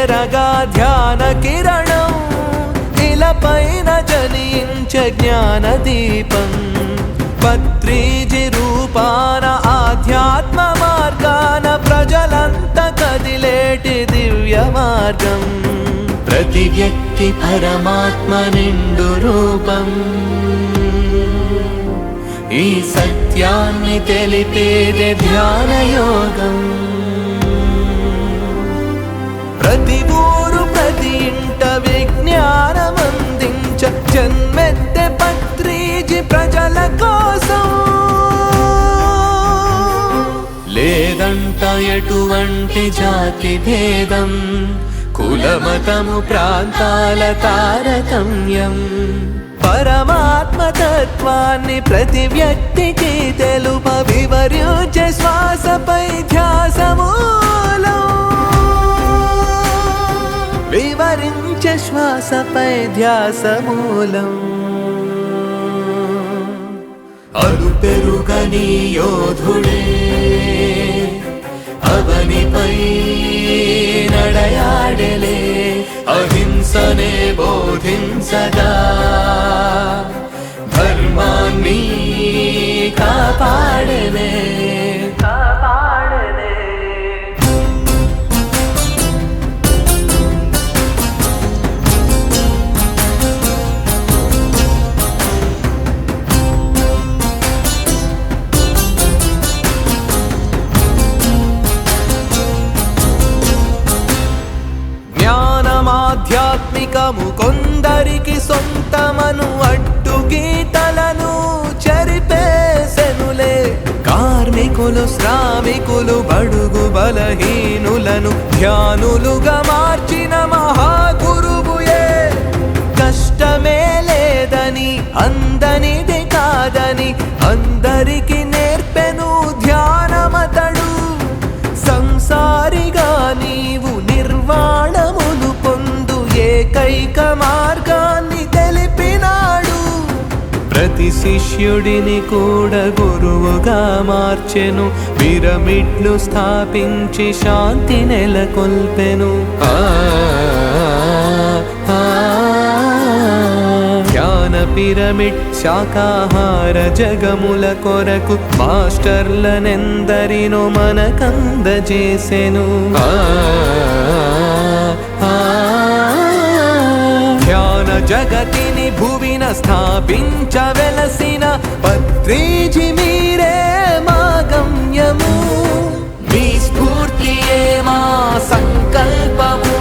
చేరగా ధ్యాన కిరణం ఇలపైన జనించే జ్ఞాన దీపం పత్రిజి రూపాన ఆధ్యాత్మ మార్గాన ప్రజలంత కదిలేటి దివ్య మార్గం ప్రతి వ్యక్తి పరమాత్మ నిండు రూపం ఈ సత్యాన్ని తెలిపేదే ధ్యాన యోగం ప్రతి ఊరు ప్రతి ఇంట విజ్ఞానం అందించ జన్మెత్తే పత్రిజి ప్రజల కోసం లేదంట ఎటువంటి జాతి భేదం కులమతము ప్రాంతాల తారతమ్యం పరమాత్మ తత్వాన్ని ప్రతి వ్యక్తికి తెలుప వివరించే శ్వాసపై ధ్యాసమూలం వివరించే శ్వాసపై ధ్యాసమూలం అలు పెరుగని యోధుడే అవనిపై నడయాడలే అహింసనే బోధించగా ధర్మాన్ని కాపాడనే ఆధ్యాత్మికము కొందరికి సొంతమను అడ్డు గీతలను చెరిపేసెనులే కార్మికులు శ్రామికులు బడుగు బలహీనులను ధ్యానులుగా మార్చిన మహాగురువుయే కష్టమే లేదని అందనిది కాదని అందరికి నేర్పెను ధ్యానమతడు సంసారిగా నీవు నిర్వాణమును పొందు ఏకైక మార్గాన్ని తెలిపినాడు ప్రతి శిష్యుడిని కూడా గురువుగా మార్చెను పిరమిడ్లు స్థాపించి శాంతి నెలకొల్పెను ధ్యాన పిరమిడ్ శాకాహార జగముల కొరకు మాస్టర్లనెందరినో మనకందజేసెను ధ్యాన జగతిని భువిన స్థాపించవెలసిన పత్రిజి మీరే మా గమ్యము మీ స్ఫూర్తియే మా సంకల్పము